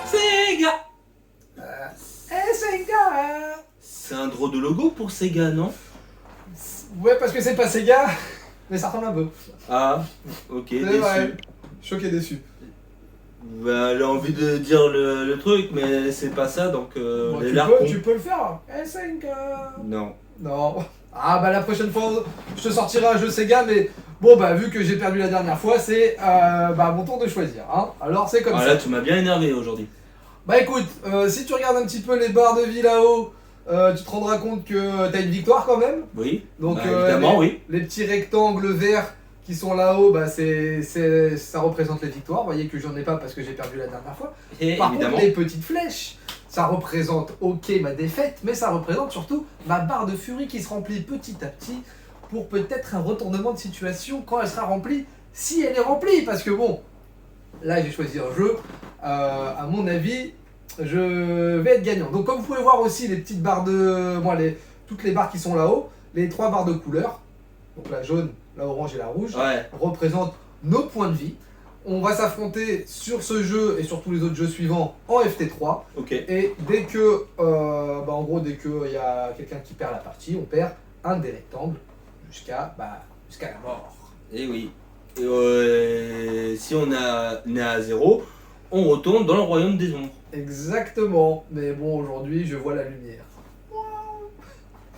Sega! Sega. C'est un drôle de logo pour Sega, non? Ouais, parce que c'est pas Sega, mais ça ressemble un peu. Ah, ok, C'est déçu. vrai. Choqué déçu. Bah, j'ai envie de dire le truc, mais c'est pas ça, donc Bon, les larmes. tu peux le faire. Sega. Non. Non. Ah bah la prochaine fois, je te sortirai un jeu Sega, mais bon bah vu que j'ai perdu la dernière fois, c'est bah mon tour de choisir. Hein. Alors c'est comme Ah ça. là, tu m'as bien énervé aujourd'hui. Bah écoute, si tu regardes un petit peu les barres de vie là-haut, tu te rendras compte que t'as une victoire quand même. Oui. Donc Bah, évidemment, oui. les petits rectangles verts qui sont là-haut, bah ça représente les victoires. Vous voyez que j'en ai pas parce que j'ai perdu la dernière fois. Et Par évidemment. contre, les petites flèches, ça représente ok ma défaite, mais ça représente surtout ma barre de furie qui se remplit petit à petit pour peut-être un retournement de situation quand elle sera remplie, si elle est remplie. Parce que bon, là j'ai choisi un jeu, à mon avis, je vais être gagnant. Donc comme vous pouvez voir aussi les petites barres de... toutes les barres qui sont là-haut, les trois barres de couleur, donc la jaune, la orange et la rouge, Ouais. représentent nos points de vie. On va s'affronter sur ce jeu et sur tous les autres jeux suivants en FT3. Ok. Et dès que, en gros, dès qu'il y a quelqu'un qui perd la partie, on perd un des rectangles jusqu'à la mort. Et oui. Et si on est à 0, on retourne dans le royaume des ombres. Exactement. Mais bon, aujourd'hui, je vois la lumière.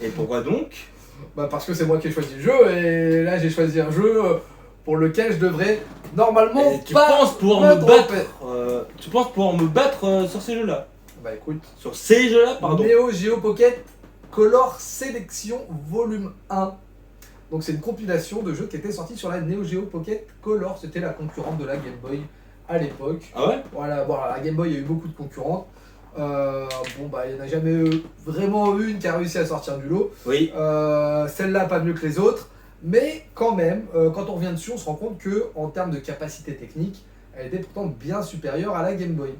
Et pourquoi donc? Bah parce que c'est moi qui ai choisi le jeu et là j'ai choisi un jeu pour lequel je devrais normalement Et tu pas penses pouvoir me me battre tromper. Tu penses pouvoir me battre sur ces jeux-là? Bah écoute, Sur ces jeux-là, pardon. Neo Geo Pocket Color Selection Volume 1. Donc c'est une compilation de jeux qui étaient sortis sur la Neo Geo Pocket Color. C'était la concurrente de la Game Boy à l'époque. Ah ouais? Voilà, bon, la Game Boy, il y a eu beaucoup de concurrentes. Bon bah il n'y en a jamais vraiment une qui a réussi à sortir du lot. Oui. Celle-là pas mieux que les autres. Mais quand même, quand on revient dessus, on se rend compte que en termes de capacité technique, elle était pourtant bien supérieure à la Game Boy.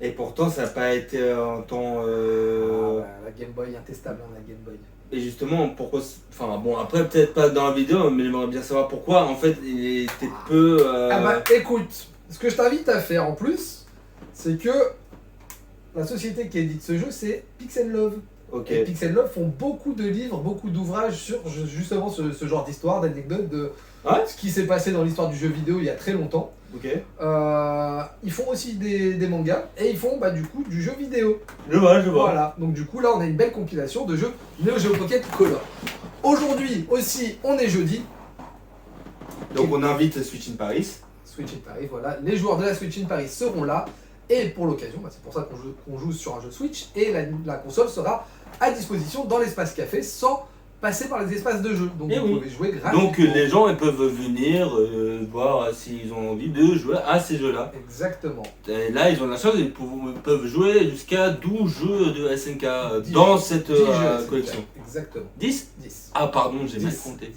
Et pourtant, ça n'a pas été en temps. La Game Boy, intestable, hein, la Game Boy. Et justement, pourquoi. Enfin, bon, après, peut-être pas dans la vidéo, mais j'aimerais bien savoir pourquoi, en fait, il était peu. Ah bah écoute, ce que je t'invite à faire en plus, c'est que la société qui édite ce jeu, c'est Pixel Love. Ok. Et Pixel Love font beaucoup de livres, beaucoup d'ouvrages sur justement ce genre d'histoire, d'anecdotes, de Ouais. ce qui s'est passé dans l'histoire du jeu vidéo il y a très longtemps. Ok. Ils font aussi des mangas et ils font du coup du jeu vidéo. Je vois. Voilà, donc du coup là on a une belle compilation de jeux Neo Geo Pocket Color. Aujourd'hui aussi on est jeudi, Donc, on invite Switch in Paris. Switch in Paris, voilà, les joueurs de la Switch in Paris seront là et pour l'occasion, c'est pour ça qu'on joue sur un jeu Switch et la console sera à disposition dans l'espace café sans passer par les espaces de jeu. Donc Eh vous oui. pouvez jouer gratuitement. Donc, les gens ils peuvent venir voir s'ils ont envie de jouer à ces jeux-là. Exactement. Et là, ils ont la chance, ils peuvent jouer jusqu'à 12 jeux de SNK dans cette 10 jeux, collection. Exactement. 10? 10. Ah, pardon, j'ai mal 10. compté.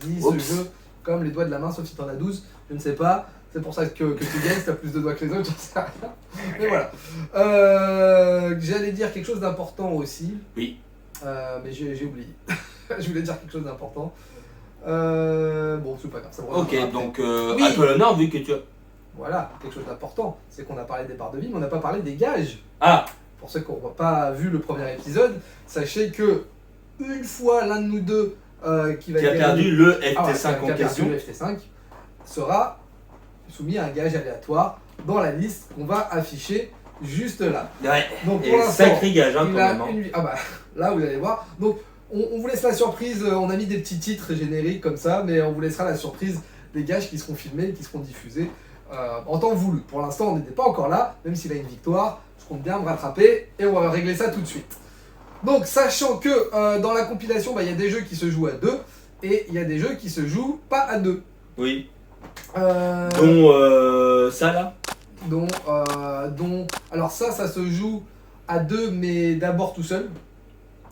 10 Oups. jeux comme les doigts de la main, sauf si t'en as 12, je ne sais pas. C'est pour ça que tu gagnes, si t'as plus de doigts que les autres, j'en sais rien. Mais voilà. J'allais dire quelque chose d'important aussi. Oui. Mais j'ai oublié. Je voulais dire quelque chose d'important. Bon, c'est pas grave. Ça me reviendra Ok, après. donc Oui. à toi l'honneur, vu que tu as. Voilà, quelque chose d'important. C'est qu'on a parlé des barres de vie, mais on n'a pas parlé des gages. Ah, Pour ceux qui n'ont pas vu le premier épisode, sachez que une fois l'un de nous deux qui va qui a gagner- perdu le Ah ouais, FT5 en qui a perdu question. le FT5 sera soumis à un gage aléatoire dans la liste qu'on va afficher juste là. Ouais, Donc pour et l'instant, sacré gage, hein, il quand a même. Hein. une vie. Ah bah là vous allez voir. Donc on vous laisse la surprise, on a mis des petits titres génériques comme ça, mais on vous laissera la surprise des gages qui seront filmés et qui seront diffusés en temps voulu. Pour l'instant on n'était pas encore là, même s'il a une victoire, je compte bien me rattraper et on va régler ça tout de suite. Donc sachant que dans la compilation, il y a des jeux qui se jouent à 2 et il y a des jeux qui se jouent pas à 2. Oui. Euh, Dont ça là. dont alors ça se joue à 2 mais d'abord tout seul.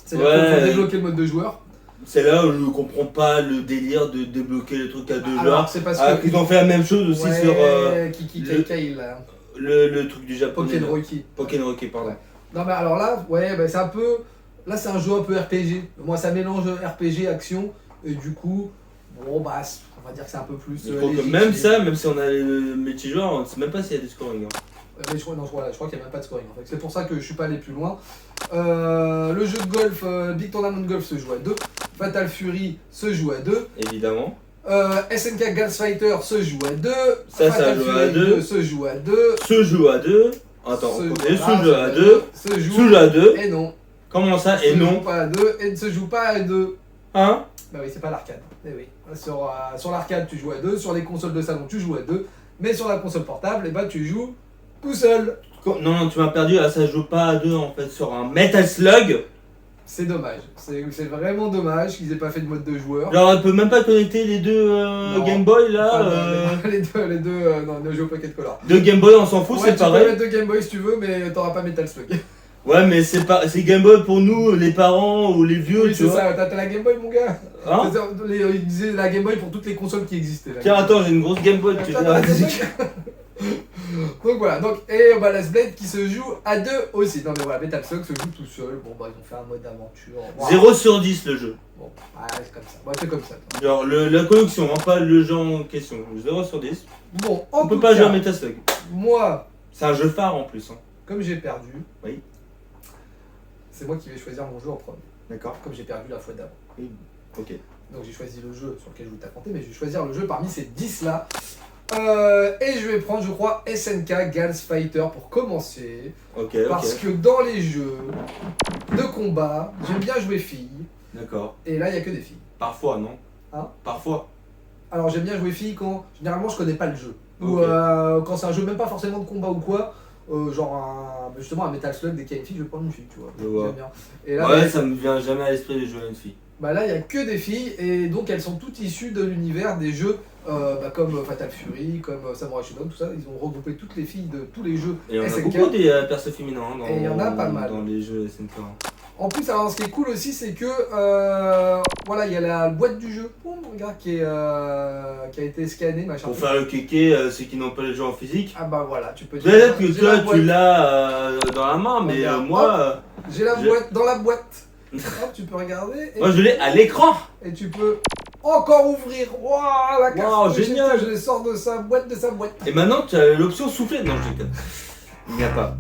C'est-à-dire Ouais. qu'il faut débloquer le mode de joueur. C'est là où je comprends pas le délire de débloquer le truc à deux Alors joueurs. c'est parce Ah, que qu'ils ont fait la même chose aussi sur Kiki le- Kai là. le truc du japonais. Pokémon là. Rocky. Pokémon Rocky, pardon. Non mais alors là, c'est un peu. Là c'est un jeu un peu RPG. Moi ça mélange RPG, action, et du coup, Bon, bah, on va dire que c'est un peu plus. Je crois que légitime. même ça, même si on a le multijoueur, on ne sait même pas s'il y a des scoring. Hein. Mais je crois qu'il n'y a même pas de scoring en fait. C'est pour ça que je suis pas allé plus loin. Le jeu de golf, Big Tournament Golf se joue à 2. Fatal Fury se joue à 2. Évidemment. SNK Girls Fighter se joue à 2. Ça Fatal joue Fury à 2. se joue à 2. Se joue à 2. Attends, on continue. Se joue à 2. Se joue Se joue à 2. et non. Comment ça et Se joue non pas à 2 et ne se joue pas à 2. Hein? Bah oui, c'est pas l'arcade. Eh oui. Sur l'arcade, tu joues à 2. Sur les consoles de salon, tu joues à 2. Mais sur la console portable, eh ben, tu joues tout seul. Non, tu m'as perdu. Ah, ça joue pas à 2 en fait sur un Metal Slug. C'est dommage. C'est vraiment dommage qu'ils aient pas fait de mode de joueur. Genre, on peut même pas connecter les deux Non. Game Boy là. Ah, les deux, non, Neo Geo Pocket Color. Deux Game Boy, on s'en fout, Ouais, c'est tu peux pareil. mettre deux Game Boy si tu veux, mais t'auras pas Metal Slug. Ouais, mais c'est Game Boy pour nous, les parents ou les vieux, Oui, tu c'est vois. ça, t'as la Game Boy, mon gars. Hein? Ils disaient la Game Boy pour toutes les consoles qui existaient. Là. Tiens, attends, j'ai une grosse Game Boy que j'ai T'as la Game Boy. Donc voilà, et bah, Last Blade qui se joue à 2 aussi. Non mais voilà, Metal Slug se joue tout seul. Bon bah ils ont fait un mode aventure. Wow. 0 sur 10 le jeu. Bon, ouais, c'est comme ça. Bon, c'est comme ça. Genre la collection, hein, pas le jeu en question. 0 sur 10. Bon, On peut pas jouer à Metal Slug. Moi, C'est un jeu phare en plus. Hein. comme j'ai perdu, Oui. c'est moi qui vais choisir mon jeu en premier. D'accord. Comme j'ai perdu la fois d'avant. Ok. Donc j'ai choisi le jeu sur lequel je vais t'affronter, mais je vais choisir le jeu parmi ces 10 là. Et je vais prendre, je crois, SNK Girls Fighter pour commencer. Ok, Parce ok. que dans les jeux de combat, j'aime bien jouer filles. D'accord. Et là, il n'y a que des filles. Parfois, non? Hein? Parfois. Alors j'aime bien jouer filles quand, généralement, je connais pas le jeu. Ou Ok. quand c'est un jeu même pas forcément de combat ou quoi. Justement un Metal Slug, dès qu'il y a une fille, je vais prendre une fille, tu vois. Je vois. J'aime bien. Et là, Ouais, ça me vient jamais à l'esprit de jouer à une fille. bah là, il n'y a que des filles, et donc elles sont toutes issues de l'univers des jeux comme Fatal Fury, comme Samurai Shodown, tout ça. Ils ont regroupé toutes les filles de tous les jeux Et on a SNK. beaucoup des persos féminins hein, Et il y en a pas mal. dans les jeux SNK. En plus, alors ce qui est cool aussi, c'est que voilà, il y a la boîte du jeu, boum, regarde, qui a été scannée, machin. Pour faire le kéké, ceux qui n'ont pas les jeux en physique. Ah bah voilà, tu peux dire. Peut-être que j'ai toi la boîte. tu l'as dans la main, mais Regarde. moi, J'ai la je- boîte dans la boîte. Hop, tu peux regarder. Et, moi je l'ai à l'écran. et tu peux encore ouvrir. Waouh, la carte. Wow, génial. Je les sors de sa boîte, Et maintenant tu as l'option souffler. Non, je déconne. Il n'y a pas.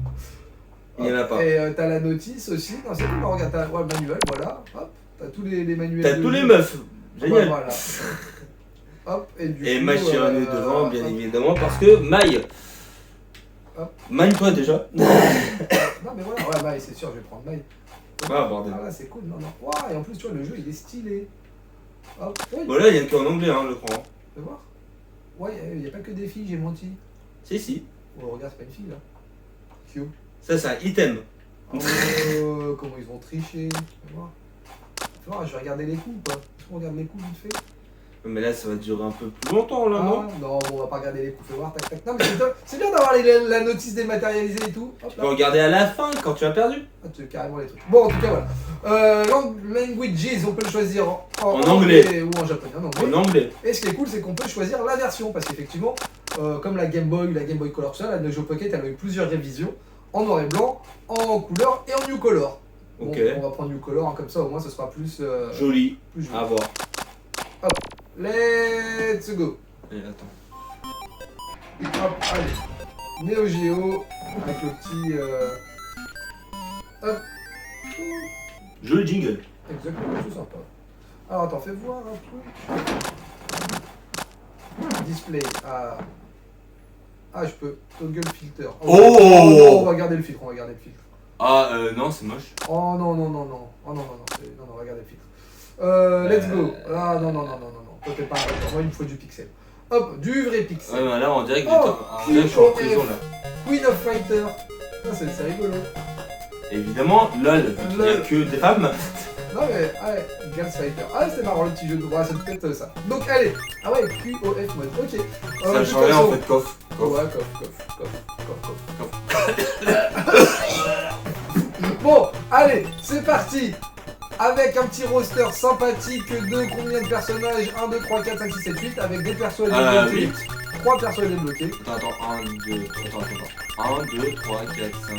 Il n'y en a pas. Et t'as la notice aussi. Non, c'est cool, regarde, t'as le manuel, voilà. Hop, t'as tous les manuels. T'as de tous les jeu. meufs. Ouais, Génial. voilà. Hop, et du Et coup, Maï est devant, bien hop. évidemment, parce que Maï. Hop. Maï toi déjà. Non, mais voilà, ouais, Maï, c'est sûr, je vais prendre Maï. Ah bordel. Ah là, c'est cool, non, non. Waouh, et en plus, tu vois, le jeu, il est stylé. Hop, oui, Bon là il y a qu'en anglais hein, je crois. fais voir. Ouais, il n'y a pas que des filles, j'ai menti. Si. Oh, regarde, c'est pas une fille, là. Cute. Ça c'est un item. Oh, comment ils vont tricher. Fais voir. Fais voir, je vais regarder les coups, quoi. Est-ce qu'on regarde les coups vite fait? Mais là ça va durer un peu plus longtemps là, non? Non, bon, on va pas regarder les coups, fais voir, tac, tac. Non, mais c'est bien d'avoir la notice dématérialisée et tout. Hop Tu peux là. regarder à la fin quand tu as perdu. Ah, tu veux carrément les trucs. Bon, en tout cas, voilà. Languages, on peut le choisir En anglais. ou en japonais. En anglais. En anglais. Et ce qui est cool, c'est qu'on peut choisir la version, parce qu'effectivement, comme la Game Boy Color, tout ça, la Neo Geo Pocket, elle a eu plusieurs révisions, en noir et blanc, en couleur et en New Color. Bon, Ok. on va prendre New Color, hein, comme ça au moins ce sera plus Joli. joli. À voir. Let's go. Allez, attends. Hop, allez. Neo Geo, avec le petit... Hop. Joli jingle. Exactement, c'est sympa. Alors attends, fais voir un truc. Display. Ah, je peux. Toggle filter. Oh non, on va garder le filtre, Ah non c'est moche. Oh non. Oh non, non, on va garder le filtre. Let's go. Ah non. Toi t'es pas un moi il me faut du pixel. Hop, du vrai pixel. Ouais mais là on dirait que Oh, je suis en prison là. Queen of Fighter. Ah, c'est rigolo. Évidemment, LOL, il n'y a LOL. que des femmes. Non mais, allez, Girls Fighter. Ah, c'est marrant le petit jeu de bras, c'est peut-être ça. Donc, allez. Ah ouais, QOF mode, ok. Ça de change toute rien en façon- fait, coff. Ouais, Bon, allez, c'est parti. Avec un petit roster sympathique de combien de personnages? 1, 2, 3, 4, 5, 6, 7, 8. Avec des persos à débloquer. 8. 3 persos à débloquer. Attends, 1, 2, 3, 4, 5,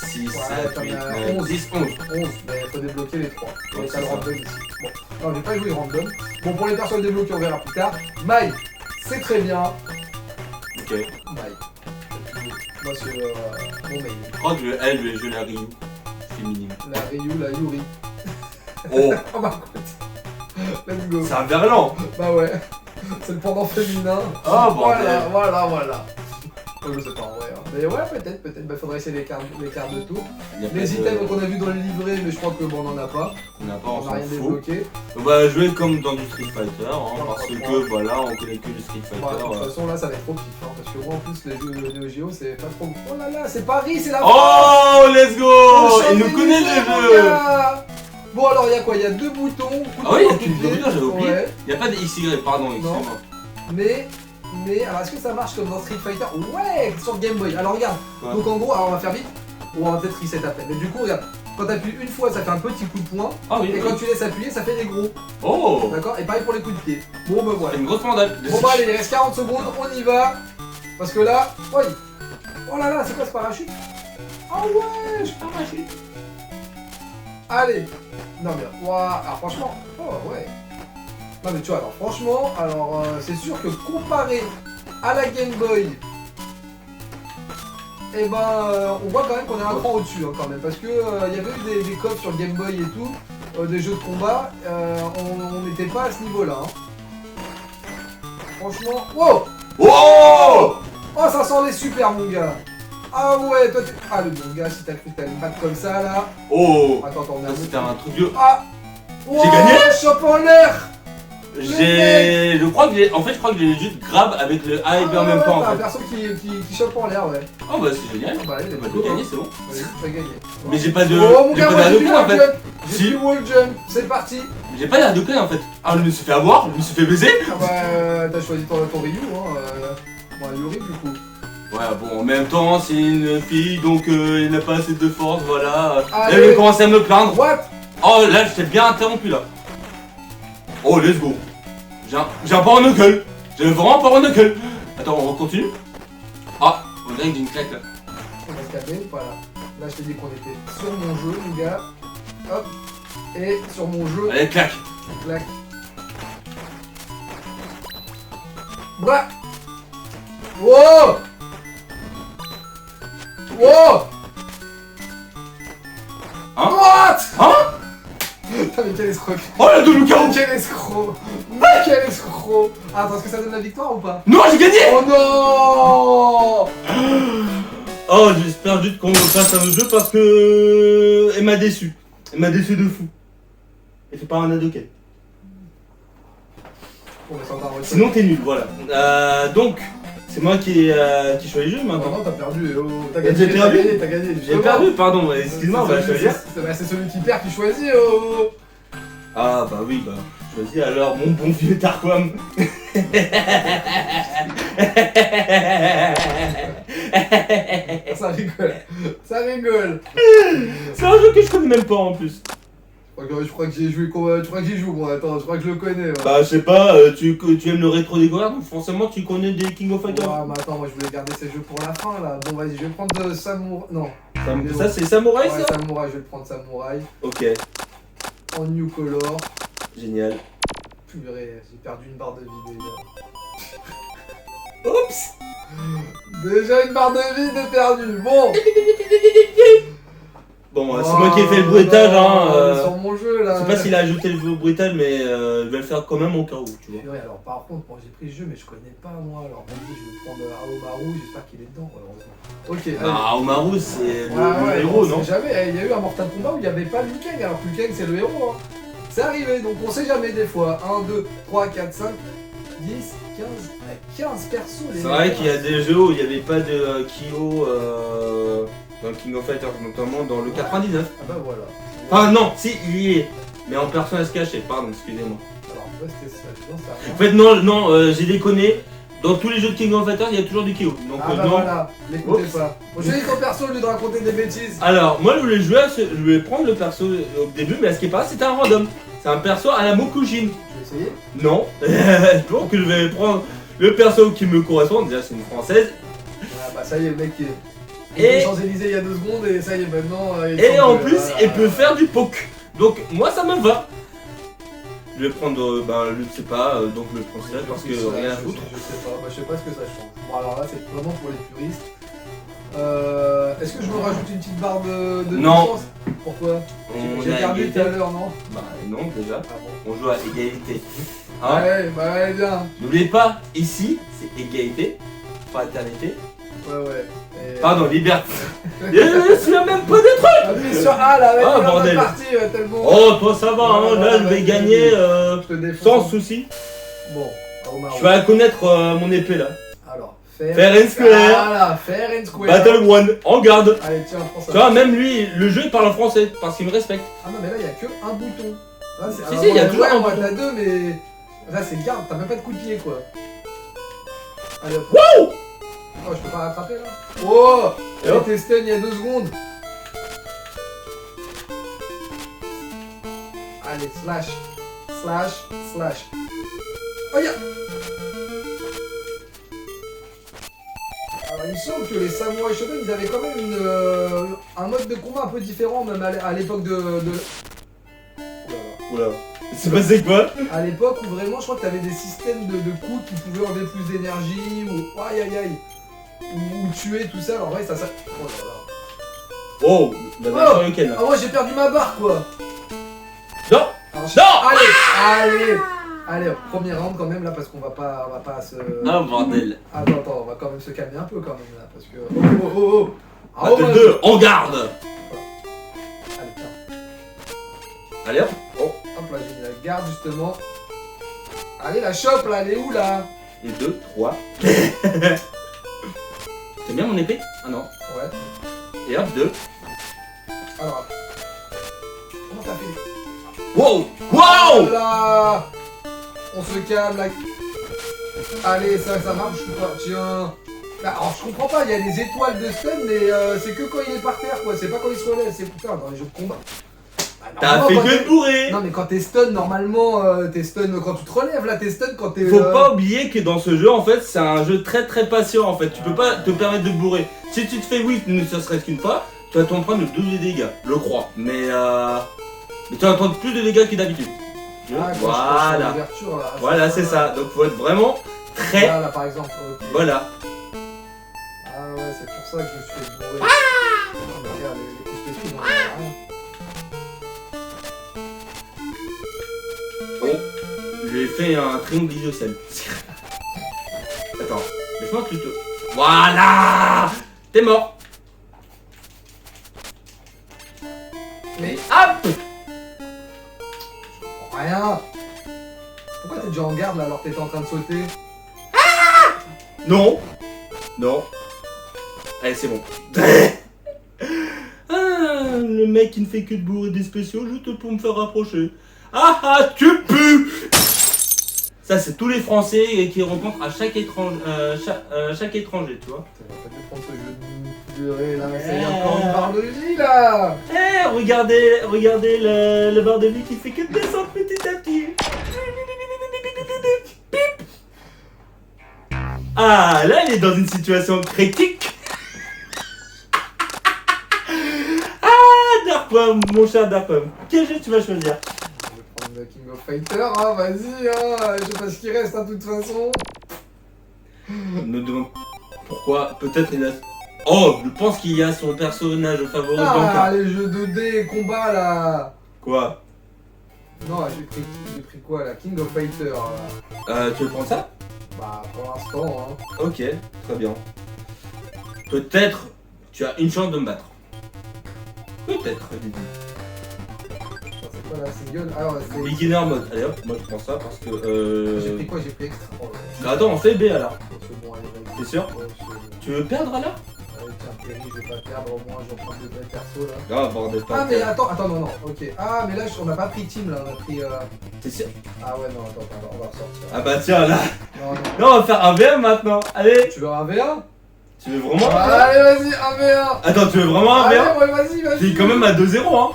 6, 6, Ouais, 7, t'en 8, as 9, 11. 10, 11. 11, mais il faut débloquer les 3. Ouais, Et c'est t'as le ça. random ici. Bon, non, j'ai pas joué random. Bon, pour les personnes débloquées, on verra plus tard. Mai, c'est très bien. Ok. Mai. Moi, c'est mon main. Je crois que elle, je vais jouer la Ryu. Féminine. La Ryu, la Yuri. Oh, Oh bah écoute. Let's go. c'est un verlan. Bah ouais. C'est le pendant féminin. Ah, Voilà, bordel. voilà. Oh, je sais pas en vrai. Hein. Mais ouais, peut-être. Bah faudrait essayer les cartes de tour. Il y a pas Les de- items qu'on a vu dans le livret, mais je crois que bon, on en a pas. On n'a pas, on On a s'en rien fout. débloqué. On va jouer comme dans du Street Fighter, hein, Voilà, parce ouais. que voilà, on connaît que le Street Bah, de Fighter. toute façon, là, ça va être trop pif. Hein, parce que moi, en plus, les jeux Neo Geo, c'est pas trop. Oh là là, c'est Paris, c'est la Oh, let's go. On Il nous chante connaît les le mon jeu. gars. Bon, alors, il y a quoi? Il y a deux boutons. Ah oui, il y a coup de qu'une pied. doublure, j'avais oublié. Ouais. Il n'y a pas de XY, pardon, excuse-moi. Mais, alors est-ce que ça marche comme dans Street Fighter? Ouais, sur Game Boy. Alors regarde, Ouais. donc en gros, alors on va faire vite, ou on va peut-être reset après. Mais du coup, regarde, quand t'appuies une fois, ça fait un petit coup de poing, Ah oui, et oui. quand tu laisses appuyer, ça fait des gros. Oh, D'accord? Et pareil pour les coups de pied. Bon, ben c'est voilà. une grosse mandale. Bon, bah allez, il reste 40 secondes, on y va. Parce que là, oui. Oh là là, c'est quoi ce parachute? Ah ouais, je parachute. Allez. Non mais, waouh, alors franchement, oh ouais. Non mais tu vois, alors franchement, alors c'est sûr que comparé à la Game Boy, eh ben, on voit quand même qu'on est un cran au-dessus hein, quand même, parce que il y avait eu des codes sur Game Boy et tout, des jeux de combat, on n'était pas à ce niveau-là. Hein. Franchement, wow, Oh, oh ça sent les super mon gars. Ah ouais, toi tu... Ah le bon gars, si t'as cru que t'allais me battre comme ça là. oh, Attends, on a ça un c'était un truc de... Ah, J'ai gagné. Chope en l'air. Je crois que je crois que j'ai juste grab avec le A et B en même temps en T'as un fait. perso qui chope en l'air, ouais. Oh bah c'est génial. Ah bah allez, Bah, let's j'ai go, gagné, hein. c'est bon. Vas-y, t'as gagné. Mais j'ai pas de... Oh mon J'ai gars, pas moi d'air j'ai de du con en wall fait. jump. J'ai Si. du wall jump, c'est parti. J'ai pas l'air de con en fait. Ah, je me suis fait avoir, je me suis fait baiser. Ah bah t'as choisi ton Ryu, hein. Bon, Yuri du coup. Ouais, bon, en même temps, c'est une fille, donc elle n'a pas assez de force, voilà. Allez. Elle veut commencer à me plaindre. What? Oh, là, je t'ai bien interrompu, là. Oh, let's go. J'ai un power knuckle. J'ai vraiment un power knuckle. Attends, on continue. Ah, on dirait que j'ai une claque, là. On va se calmer, voilà. Là je t'ai dit qu'on était sur mon jeu, mon gars. Hop. Et sur mon jeu, Allez, claque. clac. Bra. Wow. Wow. Hein? What? Hein? Putain mais quel escroc. Oh, la double KO. Quel escroc. Mais quel escroc. Ah, attends, est-ce que ça donne la victoire ou pas? Non, j'ai gagné. Oh non. Oh, j'espère juste qu'on fasse un autre jeu parce que... Elle m'a déçu. Elle m'a déçu de fou. Elle fait pas un Hadoken. Bon, mais c'est encore un Sinon, t'es nul, voilà. Donc, c'est moi qui choisis le jeu non, maintenant. non, t'as perdu. Oh, t'as J'ai gagné, perdu. t'as gagné. J'ai justement. perdu, pardon, excuse-moi, on va choisir. C'est celui qui perd qui choisit. Oh. Ah bah oui, bah choisis alors mon bon vieux Tarquam. Ça rigole. Ça rigole. C'est un jeu que je connais même pas en plus. Je crois que j'ai joué. Tu crois que j'y joue, moi? Attends, je crois que je le connais. Ouais. Bah je sais pas, tu aimes le rétro découvert donc forcément tu connais des King of Fighters. Ouais, mais attends, moi je voulais garder ces jeux pour la fin là. Bon, vas-y, je vais prendre Samouraï. Non, Ça c'est Samouraï ouais, ça. Samouraï, je vais prendre Samouraï. Ok, En New Color. génial. Purée, j'ai perdu une barre de vie déjà. Oups. Déjà une barre de vie de perdu. Bon. Bon, c'est moi qui ai fait le bruitage hein. Sur mon jeu là. Je sais pas s'il a ajouté le bruitage mais je vais le faire quand même au cas où, tu vois. Purée, alors par contre, bon, j'ai pris le jeu mais je connais pas moi. Alors vas-y, je vais prendre Aomaru, j'espère qu'il est dedans, heureusement. Ok, allez. Bah Omaru c'est Ouais, le héros on non? sait jamais, il y a eu un Mortal Kombat où il n'y avait pas Liu Kang, alors que Liu Kang c'est le héros. Hein. C'est arrivé, donc on sait jamais des fois. 1, 2, 3, 4, 5, 10, 15 persos. Les C'est vrai mecs. qu'il y a des jeux où il n'y avait pas de Kyo dans King of Fighters, notamment dans le 99. Ah bah voilà. Enfin non, si, il y est, mais en personnage caché, pardon, excusez-moi. Alors, ouais, c'était ça, je pense à En fait non, j'ai déconné, dans tous les jeux de King of Fighters, il y a toujours du Kyo. Donc Ah bah non. voilà, l'écoutez Oups. pas. Bon, je dis ton perso au lieu de raconter des bêtises. Alors, moi je voulais jouer je voulais prendre le perso au début, mais à ce qui est pas, c'était un random. C'est un perso à la Mokujin. Je vais essayer. Non, donc je vais prendre le perso qui me correspond, déjà c'est une française. Ah bah ça y est, le mec qui est. Il Et- est aux Champs-Élysées il y a 2 secondes et ça y est maintenant. Et en plus, il peut faire du poke. Donc moi ça me va. Je vais prendre, je ne sais pas, donc je vais prendre ça parce que rien à foutre. Je sais pas, je sais pas ce que ça change. Bon alors là c'est vraiment pour les puristes. Est-ce que je me rajoute une petite barre de Non. puissance? Pourquoi? On J'ai est à perdu tout égalité. à l'heure, non? Bah non déjà. Ah bon. On joue à égalité. Hein? Ouais, bah ouais, bien. N'oubliez pas, ici c'est égalité, fraternité. Ouais. Et- Pardon, liberté. Je suis même pas des trucs. Appuie sur A là, Ah, vas-y, on bordel. est parti, tellement. Oh toi ça va, hein, Ouais, là je vais vas-y, gagner Je te défonce. sans souci. Bon, Omar. Tu vas connaître mon épée là. Alors, Fair and square. Voilà, fair and square. Battle One, en garde. Allez, tiens, prends ça. Tu vois, même lui, le jeu il parle en français parce qu'il me respecte. Ah non, mais là, il y a que un bouton. Là, c'est... Si, alors, si, il y a ouais, toujours un moi, bouton. t'as 2, mais. Là, c'est garde, t'as même pas de coup de pied, quoi. Allez, hop. Wouh. Oh, je peux pas rattraper là. Oh, Et hop. j'ai testé il y a 2 secondes. Allez, slash. Oh, ya. Alors, il me semble que les Samurai Shodown, ils avaient quand même un mode de combat un peu différent, même à l'époque de... Oh là là. Oula. C'est passé quoi? À l'époque où vraiment, je crois que t'avais des systèmes de coups qui pouvaient enlever plus d'énergie, ou aïe aïe aïe, ou tuer, tout ça. Alors, ouais, ça. Oh là là. Oh, la version Yoken là. Ah, moi j'ai perdu ma barre quoi. Non. Alors, Non. Allez, hop, premier round quand même là, parce qu'on va pas se. Non, bordel. Attends, on va quand même se calmer un peu quand même là, parce que. Oh. Ah, Battle 2, en garde. Allez, tiens. Allez hop. Oh. Hop là, j'ai mis la garde justement. Allez, la chope là, elle est où là? Et 2, 3. T'aimes bien mon épée? Ah non. Ouais. Et hop, 2. Alors. Comment t'as fait? Wow. Wow. Voilà. On se calme là. Allez, ça marche ou pas? Tiens. Bah, alors je comprends pas, il y a des étoiles de stun, mais c'est que quand il est par terre quoi, c'est pas quand il se relève, c'est putain dans les jeux de combat. Bah, T'as normalement, fait quand que t'es- de bourrer. Non mais quand t'es stun, normalement t'es stun quand tu te relèves là, t'es stun quand t'es... Faut pas oublier que dans ce jeu, en fait, c'est un jeu très patient en fait. Tu peux pas te permettre de bourrer. Si tu te fais whip, ne serait-ce qu'une fois, tu vas t'en prendre le double des dégâts, je crois. Mais tu vas prendre plus de dégâts que d'habitude. Ah, quand Voilà. je suis en ouverture, là. Voilà, c'est ça. Donc faut être vraiment très. Là, par exemple, ok. Voilà. Ah ouais, c'est pour ça que je me suis fait bourrer. Ah mais regarde, les coups spéciaux, ils ont rien. Oh, j'ai fait un triangle isocèle. Attends, laisse-moi que tu te. Voilà. T'es mort. Mais Hop. rien. Pourquoi t'es déjà en garde là alors que t'étais en train de sauter? Non. Non. Allez, c'est bon. Ah, le mec qui ne fait que de bourrer des spéciaux juste pour me faire rapprocher. Ah, tu pues. Ça, c'est tous les Français qui rencontrent à chaque étranger, chaque étranger, tu vois. T'as pas dû prendre ce jeu de purée là, ça y est encore une barre de vie là. Eh, regardez le barre de vie qui fait que descendre petit à petit. Ah, là, il est dans une situation critique. Ah, Darkpom, mon cher Darkpom, quel jeu tu vas choisir? Je vais prendre le King of Fighter, hein, vas-y, hein, je sais pas ce qui reste, hein, de toute façon. Me demande pourquoi, peut-être il a... Oh, je pense qu'il y a son personnage favori Ah, Blanca. les jeux 2D, combat là. Quoi? Non, j'ai pris quoi là? King of Fighter là. Tu veux prendre ça? Bah, pour l'instant, hein. Ok, très bien. Peut-être tu as une chance de me battre. Peut-être, Didi. C'est quoi la single? Ah, ouais, c'est. Beginner mode. Allez hop, moi je prends ça parce que. J'ai pris quoi? J'ai pris extra. Oh, Bah, attends, on fait B alors. c'est bon, allez, vas-y. T'es sûr? Ouais, c'est bon. Tu veux perdre alors? Allez, tiens, Perry, je vais pas perdre, au moins, je vais prendre de belles persos là. Ah, bordel, pas. Ah, mais attends, non, ok. Ah, mais là, on n'a pas pris team là, on a pris. T'es sûr? Ah, ouais, non, attends, on va ressortir. Ah, bah tiens, là. Non, non. Non, on va faire un VM maintenant. Allez. Tu veux un V1? Tu veux vraiment un VM? Allez, vas-y, un V1! Attends, tu veux vraiment un Allez, VM? ouais, vas-y. T'es quand même à 2-0, hein.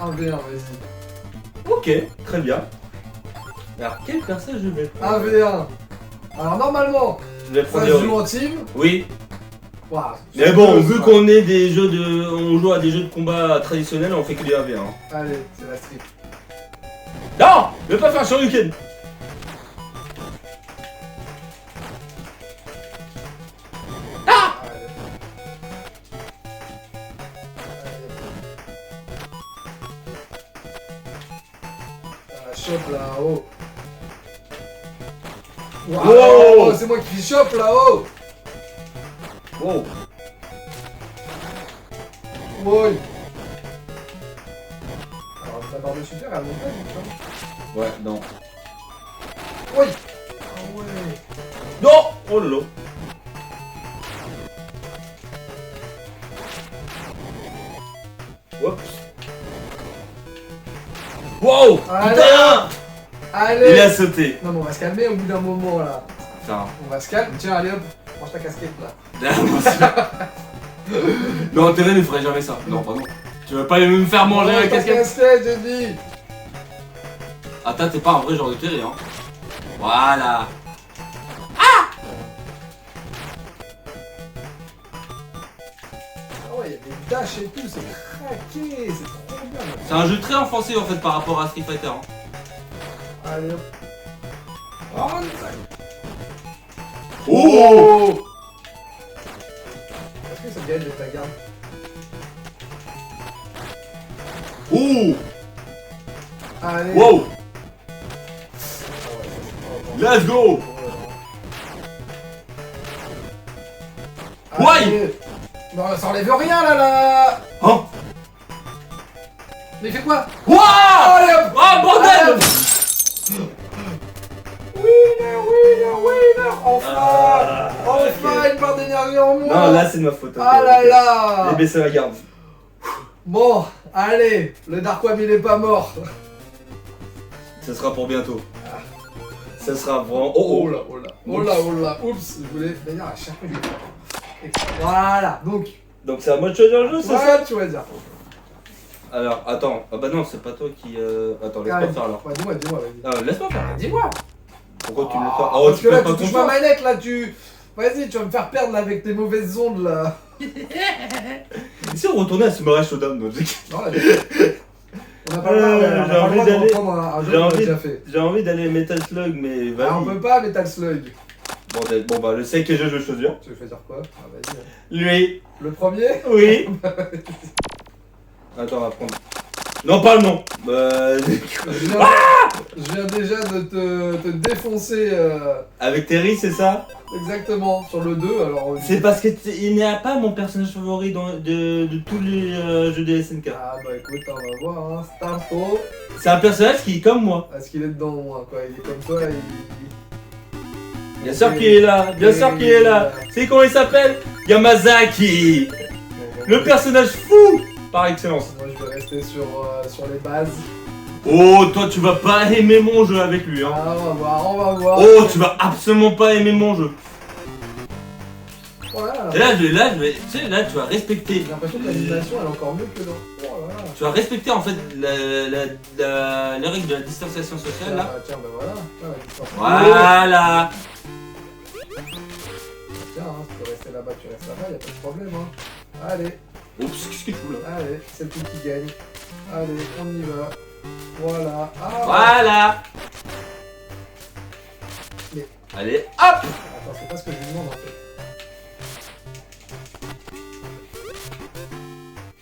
Un V1, vas-y. Ok, très bien. Alors, quel personnage je vais prendre? Un V1. Alors, normalement, Je vais ça prendre se Yori. joue en team. Oui. Ouah, Mais bon, c'est vu qu'on est des jeux de. On joue à des jeux de combat traditionnels, on fait que des 1v1. Allez, c'est la street. Non! Je vais pas faire un shuriken! Allez. Ah, chope là-haut. Wow. C'est moi qui chope là-haut. Wow! Oui. Alors, ta barre de super, elle monte pas, du coup. Ouais, non. Oui. Ah ouais. Non! Oh lolo! Oups! Wow! Allez. Putain! Allez. Il a sauté! Non, mais on va se calmer au bout d'un moment là. Putain. On va se calmer. Tiens, allez hop. Mange ta casquette là. Non, Terry ne ferait jamais ça. Non, pardon. Tu vas pas me faire manger la Mange ta casquette? casquette, j'ai dit. Attends, t'es pas un vrai genre de Terry, hein. Voilà. Ah ouais, il y a des dashs et tout, c'est craqué, c'est trop bien. Là. C'est un jeu très offensif en fait par rapport à Street Fighter. Hein. Allez hop. Oh, Oh! est-ce que ça gagne de ta garde? Oh! Allez. Wow! Ah ouais, ça, Let's go! c'est Ouais. Allez. Non, ça enlève rien là. Hein? Mais il fait quoi? Wow! Allez hop. Oh bordel! Winner! Enfin! Enfin une barre d'énergie en moins! Non, là c'est de ma faute. Ah là là! J'ai baissé la garde. Bon, allez, le Dark Web il est pas mort. Ça sera pour bientôt. Ça sera vraiment. Oh Oh là, oh là, oh là, oh là. Oups, je voulais. D'ailleurs, à chaque fois, voilà, donc. Donc c'est à moi de choisir le jeu, c'est ça? Voilà, tu vas dire. Alors, attends. Ah bah non, c'est pas toi qui. Attends, laisse-moi Allez, faire alors. ouais, dis-moi, vas-y. Laisse-moi faire. Dis-moi! Pourquoi tu me laisses pas? Parce tu que là, fais tu pas touches ma confiance. manette, là, tu. Vas-y, tu vas me faire perdre là, avec tes mauvaises ondes là. Si on retournait à Samurai Shodown, donc Non, là, on n'a pas le droit, on a j'ai pas le envie droit de d'aller- reprendre un jeu j'ai qu'on a envie- déjà fait. j'ai envie d'aller Metal Slug, mais vas-y. Ah, on peut pas, Metal Slug. Bon bah, je sais quel jeu je vais choisir. Tu veux choisir quoi? Ah, vas-y. Lui. Le premier? Oui. Attends, on va prendre. Non, pas le nom. Je viens déjà de te défoncer Avec Terry, c'est ça? exactement sur le 2. Alors, C'est parce que il n'est pas mon personnage favori de tous les jeux de SNK. Ah bah écoute, on va voir, hein. Starto. C'est un personnage qui est comme moi. Est-ce qu'il est dedans, moi, quoi? Il est comme toi, Bien sûr qu'il est là, bien sûr qu'il est là. C'est comment il s'appelle? Yamazaki. Le personnage fou par excellence. Moi, je vais rester sur les bases. Oh, toi tu vas pas aimer mon jeu avec lui, hein. Ah, on va voir, on va voir. Oh, tu vas absolument pas aimer mon jeu. Voilà. Et là, tu sais, là, tu vas respecter. J'ai l'impression que l'animation, elle est encore mieux que dans. Oh là là. Tu vas respecter en fait les règles de la distanciation sociale là. Tiens, bah voilà. Voilà. Tiens, hein, tu peux rester là-bas, tu restes là-bas, y'a pas de problème, hein. Allez. Oups, qu'est-ce que tu fous là? Allez, c'est le qui gagne. Allez, on y va. Voilà. Ah, Voilà. Mais- Allez, hop. Attends, c'est pas ce que je lui demande en fait.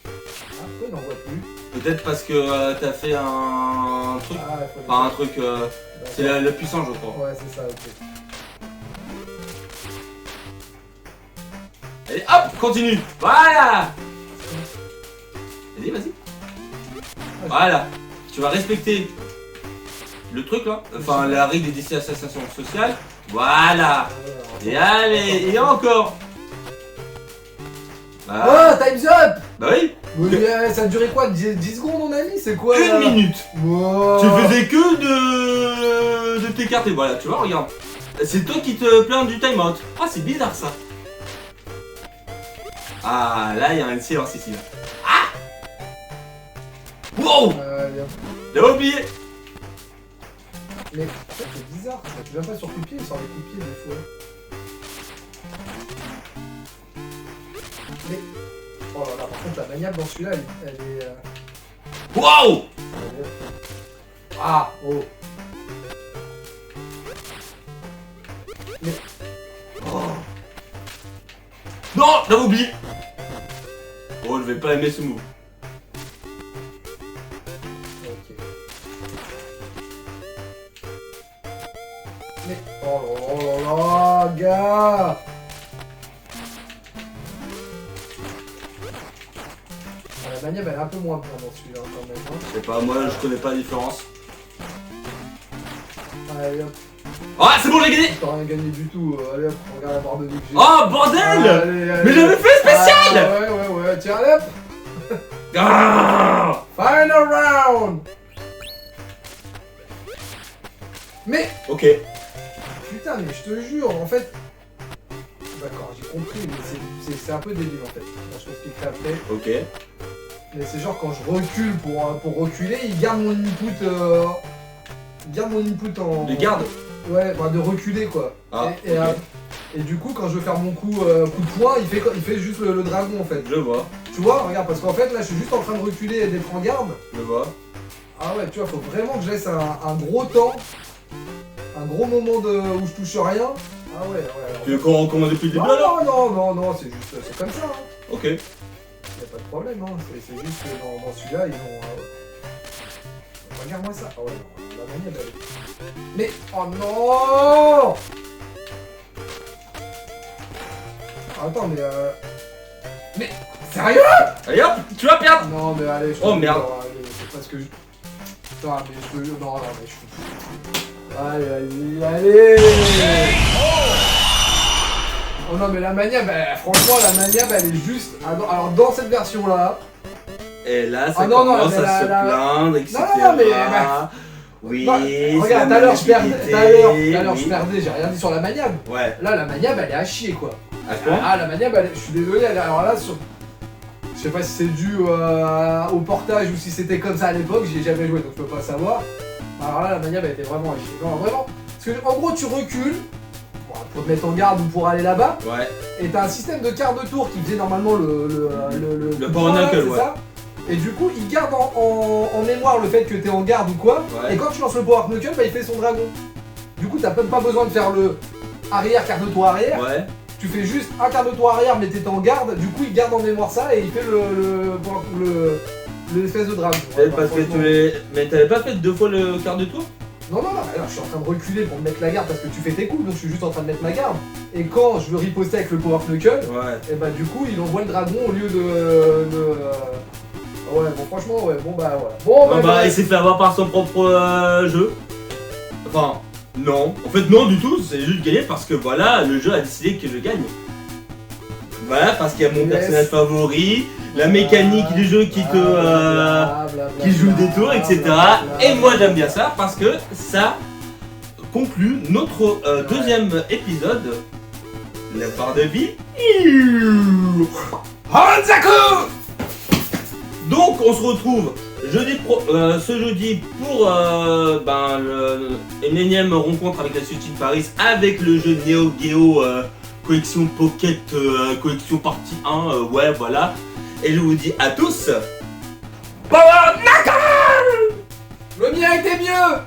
Ah, pourquoi il n'en voit plus? Peut-être parce que t'as fait un truc. Ah, il faut le Enfin, un faire. truc. C'est D'accord. le puissant, je crois. Ouais, c'est ça, ok. Allez, hop, continue. Voilà. Vas-y. Voilà. Tu vas respecter le truc là. Enfin, la règle des distanciations sociales. Voilà. Et allez, et encore. Voilà. Oh, time's up! Bah oui. Oui, ça a duré quoi? 10 secondes, on a mis? C'est quoi? Une là? minute. Wow. Tu faisais que de t'écarter. Voilà, tu vois, regarde. C'est toi qui te plains du time-out. Ah, c'est bizarre ça. Ah, là, il y a un silence ici. Là. Ah. Wow. Allez, hop. J'avais oublié. Mais en fait, c'est bizarre, ça. Tu viens pas sur coup de pied, il sort les coups de pied des fois. contre, la maniable dans celui-là, elle est. Waouh! Ah, oh. Mais. Oh. Non, j'avais oublié. Oh, je vais pas aimer ce move. Ok. Mais. Oh là là là, gars! Ah, la maniable, elle est un peu moins bien dans celui-là quand même. Hein. Je sais pas, moi je connais pas la différence. Allez hop. Ah, c'est bon, j'ai gagné! T'as rien gagné du tout. Allez hop, regarde la barre de vie que j'ai. Oh, bordel! Allez, allez. Mais j'avais fait spécial! Ah, ouais. Tiens, allez hop! Ah! Final round! Mais. Ok. Putain, mais je te jure, en fait. D'accord, j'ai compris, mais c'est un peu débile en fait. Bon, je t'expliquerai après. Ok. Mais c'est genre quand je recule pour reculer, il garde mon input. Il garde mon input en. Les gardes? Ouais, enfin de reculer quoi. Ah, et, ok. et du coup, quand je veux faire mon coup de poing, il fait juste le dragon en fait. Je vois, Tu vois, regarde, parce qu'en fait là, je suis juste en train de reculer et d'être en garde. je vois. Ah ouais, tu vois, faut vraiment que je laisse un gros temps. Un gros moment où je touche rien. Ah ouais. Tu veux qu'on recommence depuis le début alors? Non, c'est juste, c'est comme ça. Hein. Ok. Y a pas de problème, hein. C'est juste que dans celui-là, ils ont. Regarde-moi ça. Ah ouais, non, la manière d'aller. Mais. Oh non! Attends, mais. Mais. Sérieux? Allez hop, tu vas perdre! Non, mais allez, je te Oh, jure, merde. allez, c'est parce que je. Putain, mais je te. Non, mais je. Allez, allez. Oh non, mais la maniable, franchement, la maniable, elle est juste. Alors, dans cette version-là. Et là, ça Ah non, commence mais à se plaindre, etc. Non, mais. Oui, Bah, c'est regarde, tout la à l'heure, je perdais. maniabilité, Tout à l'heure, oui. je perdais, j'ai rien dit sur la maniable. Ouais. Là, la maniable, elle est à chier, quoi. À quoi? Ah, la maniable, je suis désolé, alors là, sur. Je sais pas si c'est dû au portage ou si c'était comme ça à l'époque, j'y ai jamais joué donc je peux pas savoir. Alors là, la maniable, elle était vraiment à chier. Non, vraiment. Parce que, en gros, tu recules pour te mettre en garde ou pour aller là-bas. Ouais. Et t'as un système de quart de tour qui faisait normalement Le power knuckle, c'est ouais. ça. Et du coup, il garde en mémoire le fait que t'es en garde ou quoi. Ouais. Et quand tu lances le power knuckle, bah, il fait son dragon. Du coup, t'as même pas besoin de faire le arrière, quart de tour arrière. Ouais. Tu fais juste un quart de tour arrière, mais t'es en garde. Du coup, il garde en mémoire ça et il fait l'espèce de dragon. C'est parce que tu es. Mais t'avais pas fait 2 fois le quart de tour? Non, alors je suis en train de reculer pour me mettre la garde parce que tu fais tes coups, donc je suis juste en train de mettre ma garde. Et quand je veux riposter avec le power knuckle, Ouais. et bah du coup il envoie le dragon au lieu de. Ouais, bon franchement, ouais, bon bah voilà. Bon Bah, il s'est fait avoir par son propre jeu. Enfin, non. En fait, non du tout, c'est juste gagné parce que voilà, le jeu a décidé que je gagne. Voilà, parce qu'il y a mon Yes. personnage favori, la mécanique du jeu qui te. Qui joue des tours, etc. Et moi j'aime bien ça parce que ça conclut notre deuxième épisode. La barre de vie. Hanzaku! Donc on se retrouve ce jeudi pour une énième rencontre avec la Société de Paris avec le jeu Neo Geo Collection Pocket Collection Partie 1. Ouais, voilà. Et je vous dis à tous. Power Knuckle! Le mien était mieux!